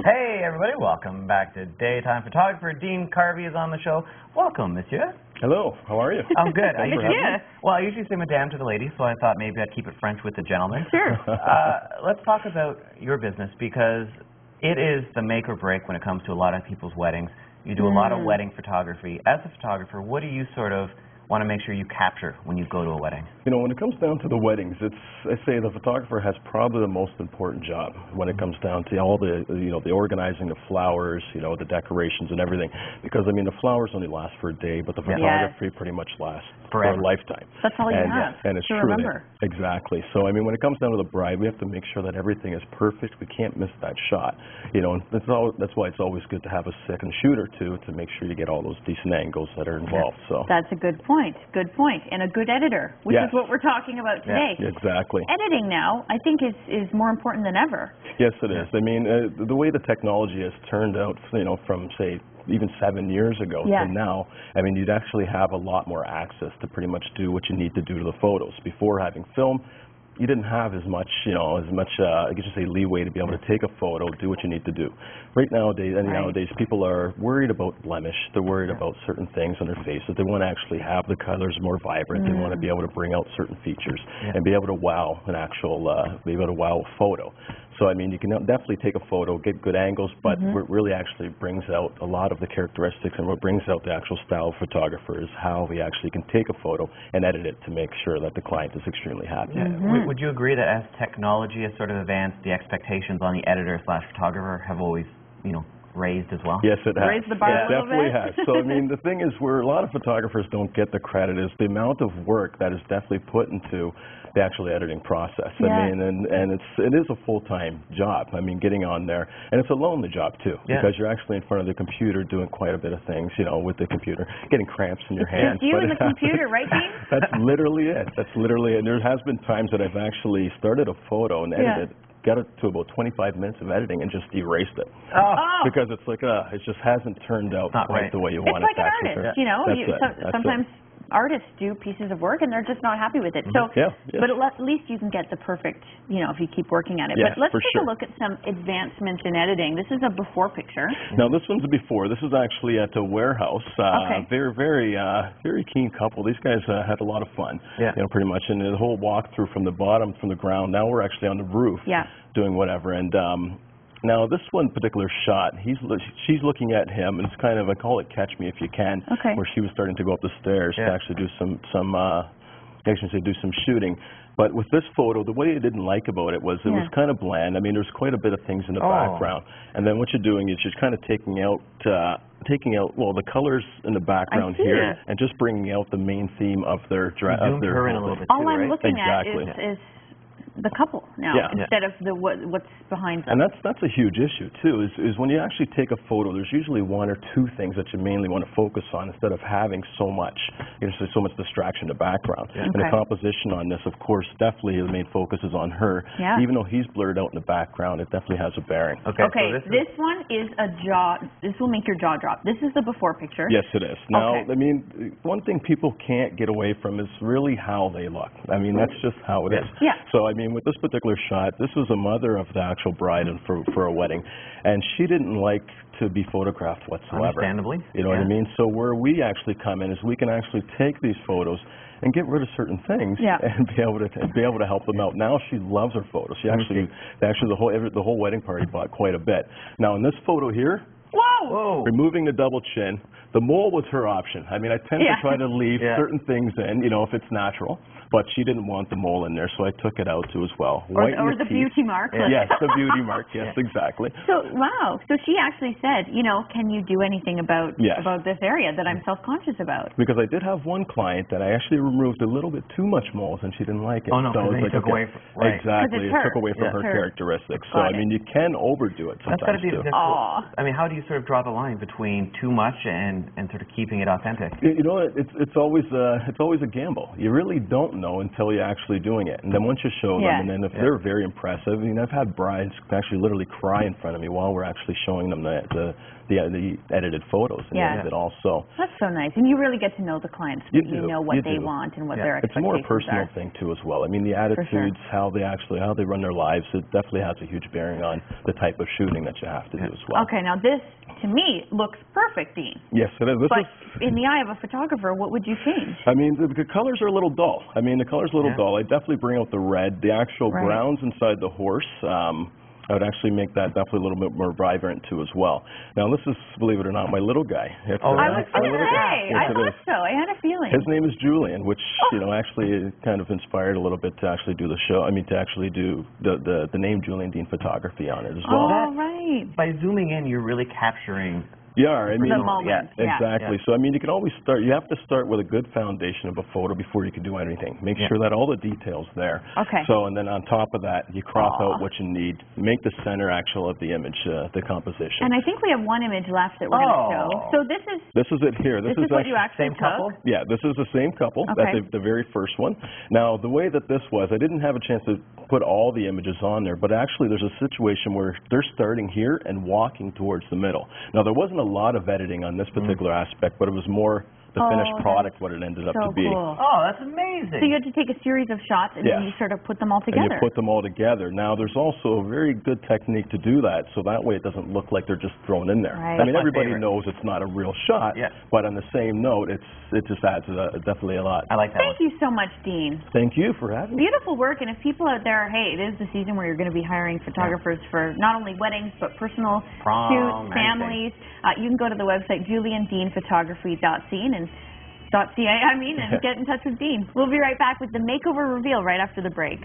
Hey everybody, welcome back to Daytime Photographer. Dean Carvey is on the show. Welcome, monsieur. Hello, how are you? I'm good. Monsieur. Well, I usually say madame to the ladies, so I thought maybe I'd keep it French with the gentlemen. Sure. Let's talk about your business, because it is the make or break when it comes to a lot of people's weddings. You do a lot of wedding photography. As a photographer, what do you sort of want to make sure you capture when you go to a wedding? You know, when it comes down to the weddings, I say the photographer has probably the most important job when it comes down to all the, the organizing of flowers, the decorations and everything. Because, I mean, the flowers only last for a day, but the photography pretty much lasts for a lifetime. That's all you have and it's to truly, remember. Exactly. So, I mean, when it comes down to the bride, we have to make sure that everything is perfect. We can't miss that shot. And that's why it's always good to have a second shooter, too, to make sure you get all those decent angles that are involved. So that's a good point. Good point. And a good editor, which is what we're talking about today. Yeah, exactly. Editing now, I think, is more important than ever. Yes, it is. I mean, the way the technology has turned out, from, say, even 7 years ago to now, I mean, you'd actually have a lot more access to pretty much do what you need to do to the photos. Before having film, you didn't have as much, I could just say leeway to be able to take a photo, do what you need to do. Nowadays, people are worried about blemish. They're worried about certain things on their faces. They want to actually have the colors more vibrant. They want to be able to bring out certain features and be able to wow be able to wow a photo. So, I mean, you can definitely take a photo, get good angles, but what really actually brings out a lot of the characteristics and what brings out the actual style of photographer is how we actually can take a photo and edit it to make sure that the client is extremely happy. Would you agree that as technology has sort of advanced, the expectations on the editor/photographer have always, raised as well? Yes, it has. Raised the bar a little definitely bit. has. So, I mean, the thing is where a lot of photographers don't get the credit is the amount of work that is definitely put into the actual editing process. I mean, and it is a full-time job. I mean, getting on there, and it's a lonely job too, because you're actually in front of the computer doing quite a bit of things, with the computer, getting cramps in your hands. It's you and the computer, right, Dean? That's literally it. That's literally it. And there has been times that I've actually started a photo and edited, got it to about 25 minutes of editing and just erased it. Because it's like, it just hasn't turned out quite the way you want it to. It's like an artist, sometimes artists do pieces of work and they're just not happy with it. So, but at least you can get the perfect, if you keep working at it. But let's take a look at some advancements in editing. This is a before picture. Now, this one's a before. This is actually at a warehouse. Very, very keen couple. These guys had a lot of fun, pretty much. And the whole walkthrough from the bottom, from the ground. Now we're actually on the roof doing whatever. And now, this one particular shot, she's looking at him, and it's kind of, I call it catch me if you can, where she was starting to go up the stairs to actually do some shooting. But with this photo, the way I didn't like about it was kind of bland. I mean, there's quite a bit of things in the background. And then what you're doing is you're kind of taking out the colors in the background here and just bringing out the main theme of their dress. Her in a little bit All too, I'm looking at is the couple now instead of what's behind them. And that's a huge issue too. Is when you actually take a photo, there's usually one or two things that you mainly want to focus on instead of having so much distraction in the background. And the composition on this, of course, definitely the main focus is on her. Even though he's blurred out in the background, it definitely has a bearing. Okay, so this one is a jaw. This will make your jaw drop. This is the before picture. Yes, it is. Now, I mean, one thing people can't get away from is really how they look. I mean, that's just how it is. So, I mean, with this particular shot, this was a mother of the actual bride and for a wedding, and she didn't like to be photographed whatsoever. Understandably. You know what I mean? So where we actually come in is we can actually take these photos and get rid of certain things and be able to help them out. Now she loves her photos. She actually the whole wedding party bought quite a bit. Now in this photo here, removing the double chin, the mole was her option. I mean, I tend to try to leave certain things in, if it's natural. But she didn't want the mole in there, so I took it out too as well. Or the beauty mark. Yes, the beauty mark. Yes, exactly. So So she actually said, can you do anything about this area that I'm self-conscious about? Because I did have one client that I actually removed a little bit too much moles, and she didn't like it. Oh no, so it took away from exactly. It took away from her characteristics. So I mean, you can overdo it sometimes. That's got to be difficult. I mean, how do you sort of draw the line between too much and sort of keeping it authentic? It's always a gamble. You really don't don't know until you're actually doing it. And then once you show them, and then if they're very impressive, I mean, I've had brides actually literally cry in front of me while we're actually showing them the edited photos and it also. That's so nice. And you really get to know the clients. You know what they want and what their expectations are. It's a more personal thing too as well. I mean, the attitudes, how they run their lives, it definitely has a huge bearing on the type of shooting that you have to do as well. Okay, now this, to me, looks perfect, Dean. Yes, it is. But in the eye of a photographer, what would you change? I mean, the colors are a little dull. I mean, the color's a little dull. I definitely bring out the red. The actual browns inside the horse, I would actually make that definitely a little bit more vibrant too as well. Now this is, believe it or not, my little guy. I was going to say, I thought so. I had a feeling. His name is Julian, which you know actually kind of inspired a little bit to actually do the show. I mean, to actually do the name Julian Dean Photography on it as well. Oh, right. By zooming in, you're really capturing. I mean, the moment. Exactly. So I mean, you can always start. You have to start with a good foundation of a photo before you can do anything. Make sure that all the details there. Okay. So and then on top of that, you crop out what you need. Make the center actual of the image, the composition. And I think we have one image left that we're going to show. So this is it here. This is what you actually same couple? Yeah, this is the same couple. Okay. That's the very first one. Now the way that this was, I didn't have a chance to put all the images on there, but actually there's a situation where they're starting here and walking towards the middle. Now there wasn't a lot of editing on this particular aspect, but it was more the finished product, what it ended up to be. Cool. Oh, that's amazing. So you had to take a series of shots and then you sort of put them all together. And you put them all together. Now, there's also a very good technique to do that, so that way it doesn't look like they're just thrown in there. Right. I mean, everybody knows it's not a real shot, but on the same note, it just adds definitely a lot. I like that. Thank you so much, Dean. Thank you for having me. Beautiful work, and if people out there, hey, it is the season where you're going to be hiring photographers for not only weddings, but personal shoots, families, you can go to the website juliandeanphotography.ca and get in touch with Dean. We'll be right back with the makeover reveal right after the break.